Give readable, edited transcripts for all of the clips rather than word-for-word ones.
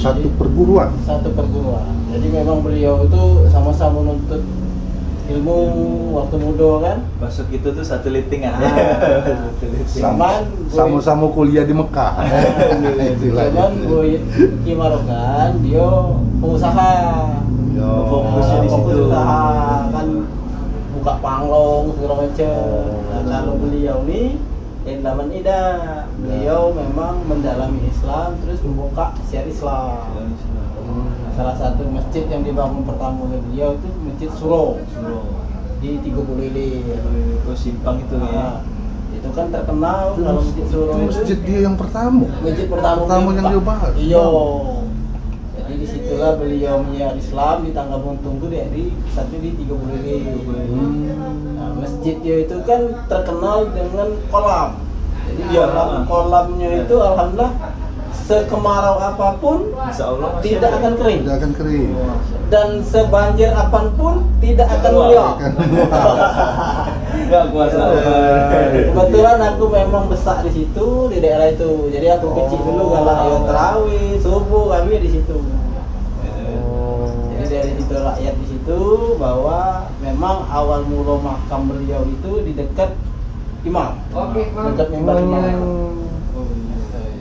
satu perguruan. Satu perguruan. Jadi memang beliau itu sama-sama menuntut ilmu waktu muda kan. Masuk itu tuh satu liting aja. Sama-sama kuliah di Mekah. Cuman Boy Kimarokan dia pengusaha. Fokusnya di situ. Usaha kan buka panglong segala macam. Nah, kalau beliau nih Endaman Ida, beliau memang mendalami Islam terus membuka syiar Islam. Salah satu masjid yang dibangun pertama oleh beliau itu Masjid Suro di 30 Ilir. Oh, simpang itu ya. Itu kan terkenal kalau Masjid Suro itu masjid dia yang pertama. masjid pertama yang dia bahas. Iya. Jadi disitulah beliau menyiar Islam di Tangga Buntung itu di satu di 30 Ilir. Nah, masjid dia itu kan terkenal dengan kolam. Jadi kolamnya itu alhamdulillah sekemarau apapun tidak akan kering. Tidak akan kering. Dan sebanjir apapun tidak akan meluap. Enggak kuasa. Kebetulan aku memang besar di situ, di daerah itu. Jadi aku kecil dulu kalau ayo tarawih, subuh kami di situ. Jadi dari situ rakyat di situ bahwa memang awal mula makam beliau itu di dekat imam. Dekat mimbar imam.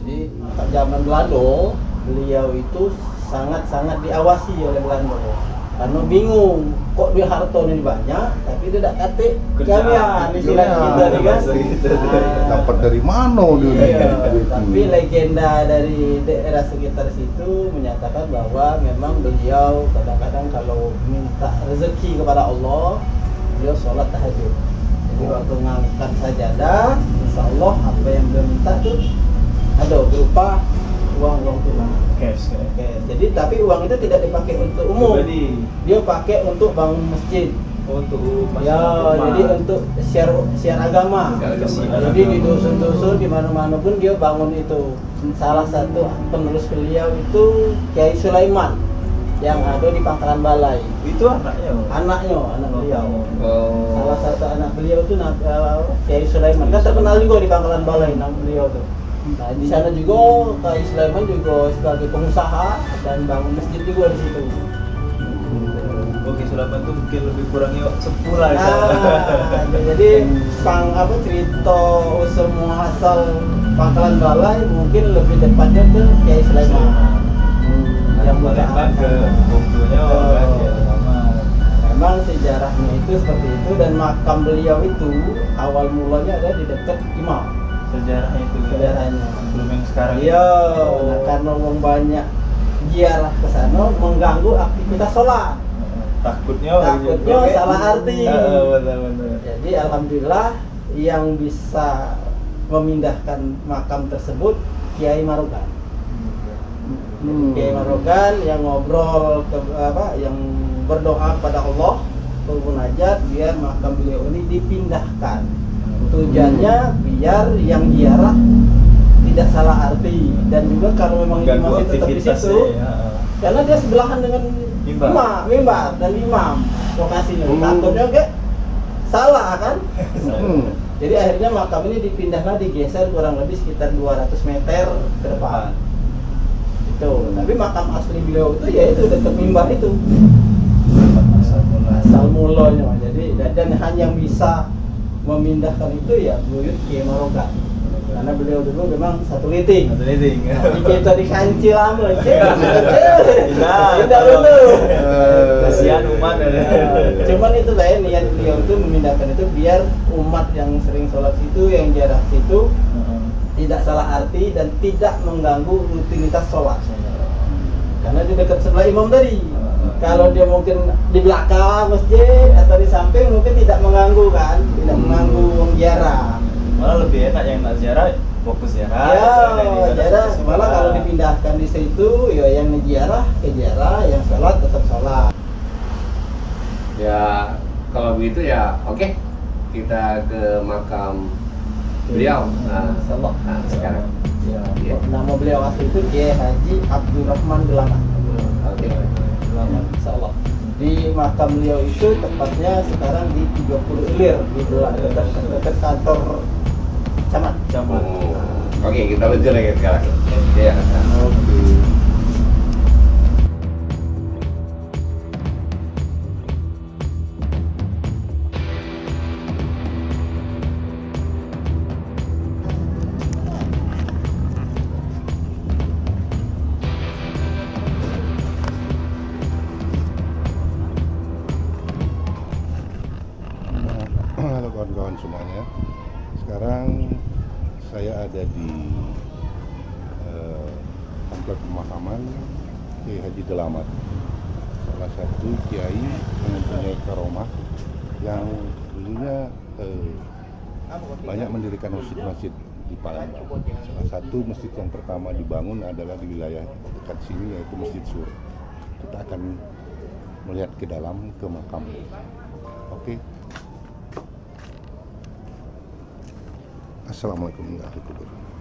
Jadi zaman Belanda beliau itu sangat-sangat diawasi oleh Belanda karena bingung kok dia harta ini banyak tapi dia tidak katik kerjaan istilah kita nih kan. Dapat dari mana dia? Iya, tapi legenda dari daerah sekitar situ menyatakan bahwa memang beliau kadang-kadang kalau minta rezeki kepada Allah beliau sholat tahajud. Jadi waktu ngangkat sajadah insya Allah apa yang beliau minta tuh ada berupa uang tunai. Cash. Jadi tapi uang itu tidak dipakai untuk umum. Dia pakai untuk bangun masjid. Untuk jadi untuk syiar agama. Jadi di dusun-dusun di mana-mana pun dia bangun itu. Salah satu penerus beliau itu Kiai Sulaiman yang ada di Pangkalan Balai. Itu anaknya. Anak beliau. Salah satu anak beliau itu Kiai Sulaiman. Kan terkenal juga di Pangkalan Balai nama beliau tuh. Nah, di sana juga Kiai Sulaiman juga sebagai pengusaha dan bangun masjid juga di situ. Oke, Sulaiman itu mungkin lebih kurangnya sepuluh lah. Jadi cerita usul muasal Pangkalan Balai mungkin lebih tepatnya ke Kiai Sulaiman. Yang Palembang ke Bungkunya memang sejarahnya itu seperti itu dan makam beliau itu awal mulanya ada di dekat imam. Sejarahnya belum yang sekarang. Iya, karena orang banyak ziarah ke sana mengganggu aktivitas sholat. Takutnya salah arti. Benar. Jadi alhamdulillah yang bisa memindahkan makam tersebut Kiai Marokan. Kiai Marokan yang ngobrol yang berdoa kepada Allah bermunajat biar makam beliau ini dipindahkan. Tujuannya biar yang ziarah tidak salah arti dan juga kalau memang itu masih tetap di situ karena dia sebelahan dengan mimbar dan imam lokasinya takutnya enggak salah kan. Jadi akhirnya makam ini dipindahlah digeser kurang lebih sekitar 200 meter ke depan itu. Tapi makam asli beliau itu yaitu dekat mimbar itu asal mulanya. Jadi dan hanya yang bisa memindahkan itu ya buyut Kiai Marokan karena beliau dulu memang satu liting. Jadi kita dikancil lama tidak dulu kasihan umat. Cuman itu lah ya niat beliau itu memindahkan itu biar umat yang sering sholat situ yang jarak situ tidak salah arti dan tidak mengganggu rutinitas sholat karena di dekat sebelah imam tadi. Kalau dia mungkin di belakang masjid atau di samping mungkin tidak mengganggu kan, tidak mengganggu orang ziarah. Malah lebih enak yang nak ziarah fokus ziarah. Ya, ziarah. Malah kalau dipindahkan di situ, ya yang ziarah ke ziarah, yang sholat tetap sholat. Ya kalau begitu ya oke. Kita ke makam beliau. Nah, sekarang. Ya, nama beliau asli itu Kiai Haji Abdurrahman Delaman. Oke. Insyaallah. Di makam beliau itu tepatnya sekarang di 30 Ilir di dekat kantor camat. Oke, kita lanjut lagi sekarang. Ya. kawan-kawan semuanya. Sekarang saya ada di komplek pemakaman Kiai Haji Delamat, salah satu kiai yang mempunyai karomah yang dulunya banyak mendirikan masjid-masjid di Palembang. Salah satu masjid yang pertama dibangun adalah di wilayah dekat sini, yaitu Masjid Sur. Kita akan melihat ke dalam ke makam. Oke. Assalamualaikum warahmatullahi wabarakatuh.